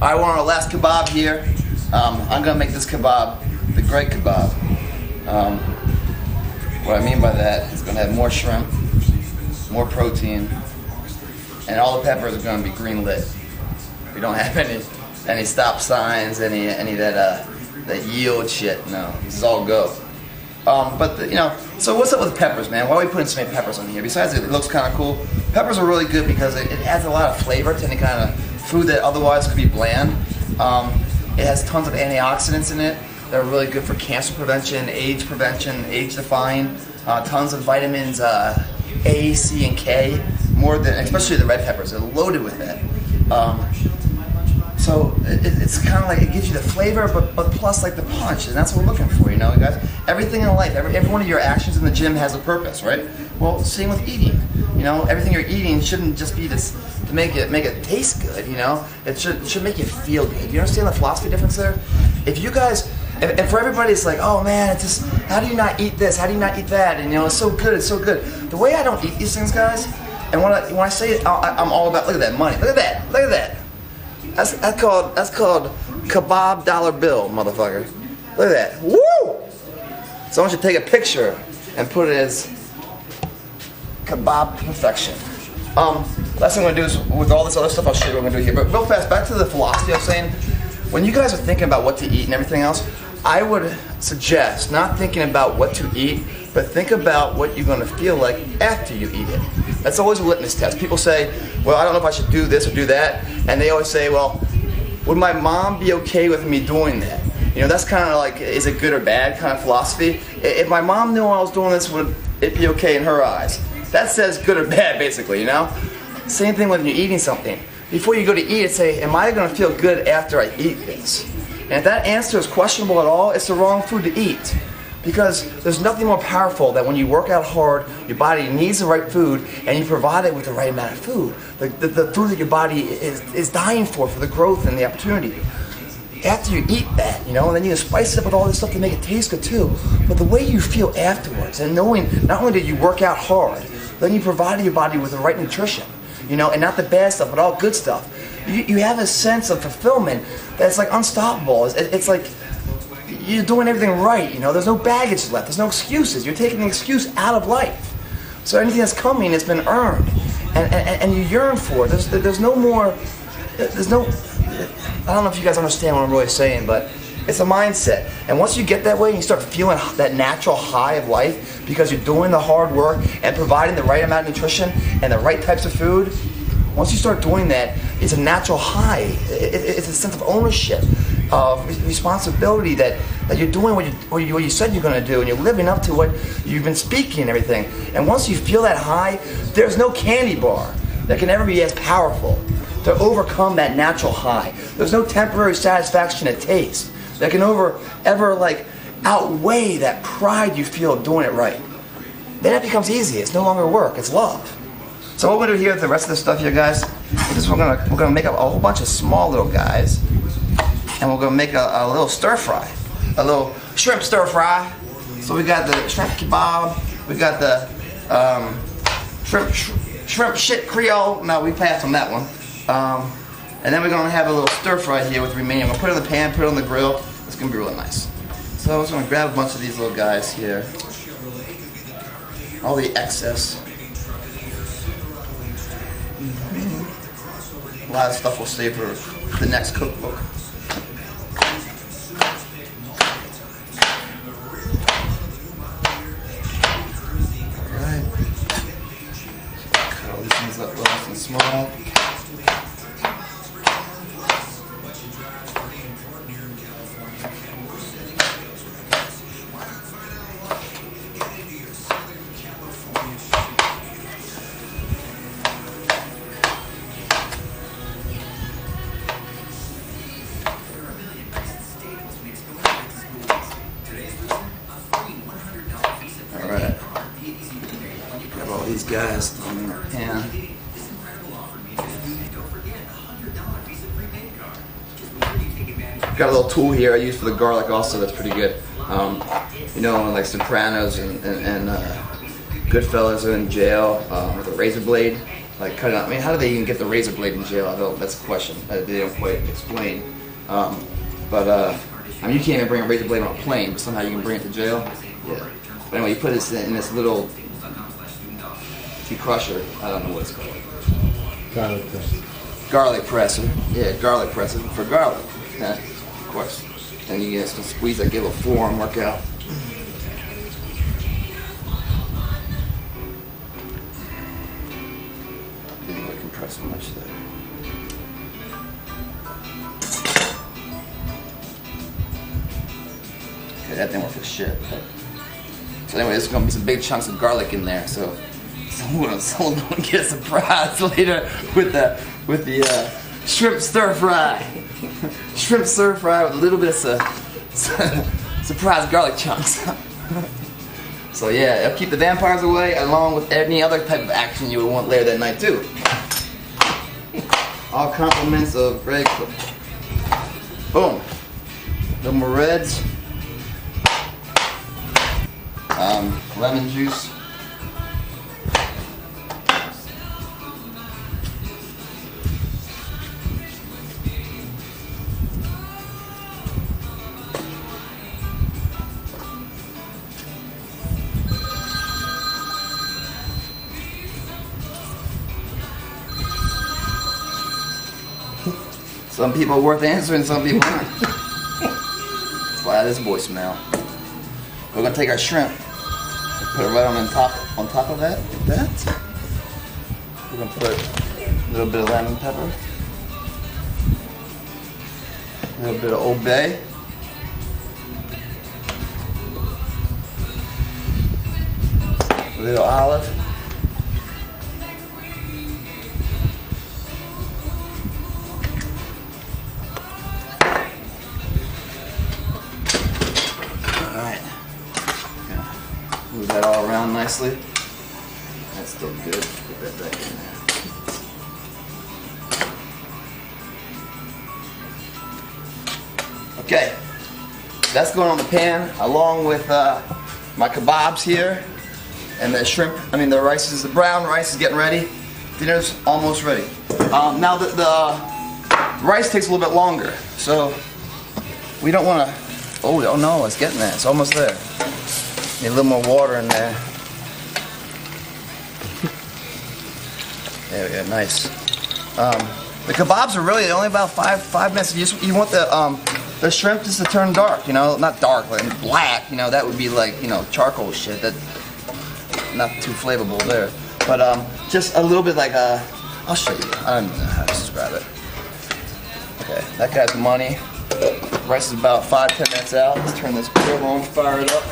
Alright, we're on our last kebab here. I'm gonna make this kebab the great kebab. What I mean by that is gonna have more shrimp, more protein, and all the peppers are gonna be green lit. We don't have any stop signs, any that yield shit. No, this is all go. So what's up with peppers, man? Why are we putting so many peppers on here? Besides it looks kind of cool, peppers are really good because it adds a lot of flavor to any kind of food that otherwise could be bland. It has tons of antioxidants in it that are really good for cancer prevention, age defying, tons of vitamins A, C, and K, more than, especially the red peppers, they're loaded with that. So it's kind of like, it gives you the flavor, but plus like the punch, and that's what we're looking for, you know, guys. Everything in life, every one of your actions in the gym has a purpose, right? Well, same with eating. You know, everything you're eating shouldn't just be to make it taste good, you know? It should make you feel good. You understand the philosophy difference there? If you guys, and for everybody it's like, oh man, it's just, how do you not eat this? How do you not eat that? And you know, it's so good, it's so good. The way I don't eat these things, guys, and when I say it, I'm all about, look at that money, look at that, look at that. That's called kebab dollar bill, motherfucker. Look at that. Woo! Someone should take a picture and put it as kebab perfection. Last thing I'm gonna do is, with all this other stuff, I'll show you what I'm gonna do here. But real fast, back to the philosophy I was saying. When you guys are thinking about what to eat and everything else, I would suggest not thinking about what to eat, but think about what you're gonna feel like after you eat it. That's always a litmus test. People say, well, I don't know if I should do this or do that. And they always say, well, would my mom be okay with me doing that? You know, that's kind of like, is it good or bad kind of philosophy. If my mom knew I was doing this, would it be okay in her eyes? That says good or bad, basically, you know? Same thing when you're eating something. Before you go to eat it, say, am I going to feel good after I eat this? And if that answer is questionable at all, it's the wrong food to eat. Because there's nothing more powerful than when you work out hard, your body needs the right food, and you provide it with the right amount of food. The food that your body is dying for the growth and the opportunity. After you eat that, you know, and then you can spice it up with all this stuff to make it taste good too. But the way you feel afterwards, and knowing not only did you work out hard, then you provided your body with the right nutrition, you know, and not the bad stuff, but all good stuff. You have a sense of fulfillment that's like unstoppable. It's like you're doing everything right, you know, there's no baggage left, there's no excuses. You're taking the excuse out of life. So anything that's coming has been earned, and you yearn for it. There's no more, I don't know if you guys understand what I'm really saying, but it's a mindset. And once you get that way and you start feeling that natural high of life because you're doing the hard work and providing the right amount of nutrition and the right types of food, once you start doing that, it's a natural high. It's a sense of ownership, of responsibility that you're doing what you said you're going to do, and you're living up to what you've been speaking and everything. And once you feel that high, there's no candy bar that can ever be as powerful to overcome that natural high. There's no temporary satisfaction at taste that can ever like outweigh that pride you feel of doing it right. Then it becomes easy. It's no longer work. It's love. So what we're gonna do here with the rest of the stuff here, guys, is we're gonna make up a whole bunch of small little guys, and we're gonna make a little stir fry, a little shrimp stir fry. So we got the shrimp kebab, we got the shrimp shit Creole. No, we passed on that one. And then we're gonna have a little stir fry here with the remaining. I'm gonna put it in the pan, put it on the grill. It's gonna be really nice. So I'm just gonna grab a bunch of these little guys here. All the excess. A lot of stuff we'll save for the next cookbook. Alright. Cut all these things up nice and small. These guys in the pan. Got a little tool here I use for the garlic also that's pretty good. You know, like Sopranos and Goodfellas are in jail with a razor blade. like cut it out. I mean, how do they even get the razor blade in jail? I don't, that's a question that they don't quite explain. I mean, you can't even bring a razor blade on a plane, but somehow you can bring it to jail. Yeah. But anyway, you put this in this little crusher. I don't know what it's called. Garlic presser. Garlic presser. Yeah, garlic presser for garlic. Yeah, of course. And you get some squeeze that give a forearm workout. Didn't really compress much there. Okay, that didn't work for shit. So anyway, there's gonna be some big chunks of garlic in there, so someone don't get a surprise later with the shrimp stir fry. Shrimp stir fry with a little bit of surprise garlic chunks. So yeah, it'll keep the vampires away along with any other type of action you would want later that night too. All compliments of Greg Plittt. Boom. No more reds. Lemon juice. Some people are worth answering, some people aren't. That's why this voicemail. We're gonna take our shrimp, put it right on top of that, like that. We're gonna put a little bit of lemon pepper, a little bit of Old Bay, a little olive. Move that all around nicely. That's still good. Put that back in there. Okay, that's going on the pan along with my kebabs here and the shrimp. I mean the rice is the brown rice is getting ready. Dinner's almost ready. Now the rice takes a little bit longer, so we don't want to. Oh no, it's getting there. It's almost there. Need a little more water in there. There we go, nice. The kebabs are really only about five minutes. You want the shrimp just to turn dark, you know, not dark, like black. You know, that would be like, you know, charcoal shit. That not too flavorful there. But just a little bit like I'll show you. I don't know how to describe it. Okay, that guy's money. Rice is about 5-10 minutes out. Let's turn this grill on, fire it up.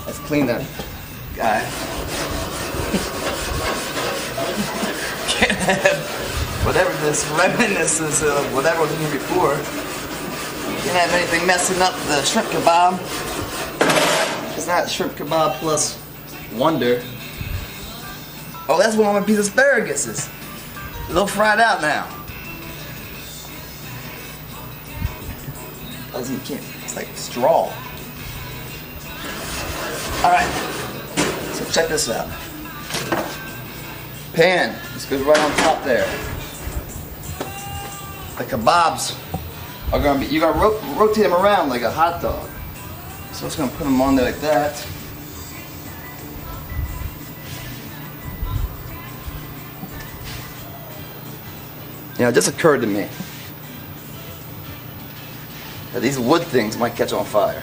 Let's clean that guy. Can't have whatever this reminiscence of whatever was in here before. Can't have anything messing up the shrimp kebab. It's not shrimp kebab plus wonder. Oh, that's one of my piece of asparagus is. A little fried out now. It's like straw. Alright, so check this out. Pan, this goes right on top there. The kebabs are gonna be, you're gonna rotate them around like a hot dog. So it's gonna put them on there like that. You know, it just occurred to me that these wood things might catch on fire.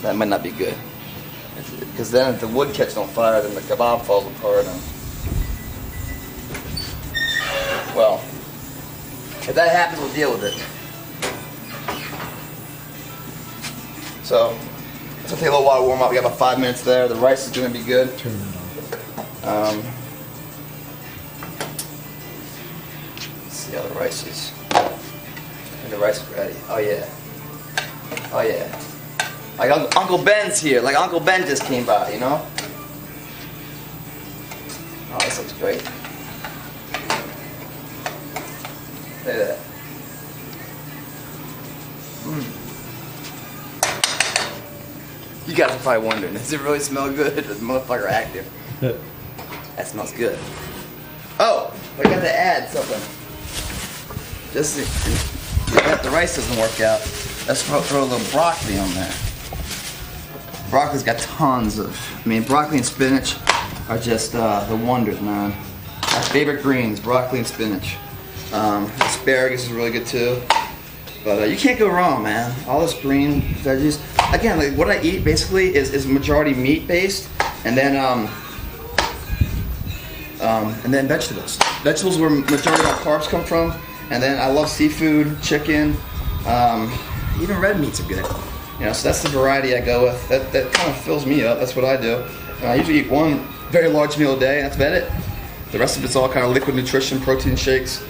That might not be good. Because then if the wood catches on fire, then the kebab falls apart. And, well, if that happens, we'll deal with it. So, it's gonna take a little while to warm up. We got about 5 minutes there. The rice is gonna be good. Turn that off. Let's see how the rice is. And the rice is ready. Oh yeah. Oh yeah. Like Uncle Ben's here. Like Uncle Ben just came by, you know? Oh, this looks great. Look at that. You guys are probably wondering, does it really smell good? Does the motherfucker active? That smells good. Oh, I got to add something. Just if the rice doesn't work out, let's throw a little broccoli on there. Broccoli's got tons of, broccoli and spinach are just the wonders, man. My favorite greens, broccoli and spinach. Asparagus is really good too. But you can't go wrong, man. All this green veggies. Again, like what I eat basically is majority meat based, and then vegetables. Vegetables where majority of my carbs come from, and then I love seafood, chicken, even red meats are good. You know, so that's the variety I go with. That kind of fills me up. That's what I do. And I usually eat one very large meal a day. That's about it. The rest of it's all kind of liquid nutrition, protein shakes.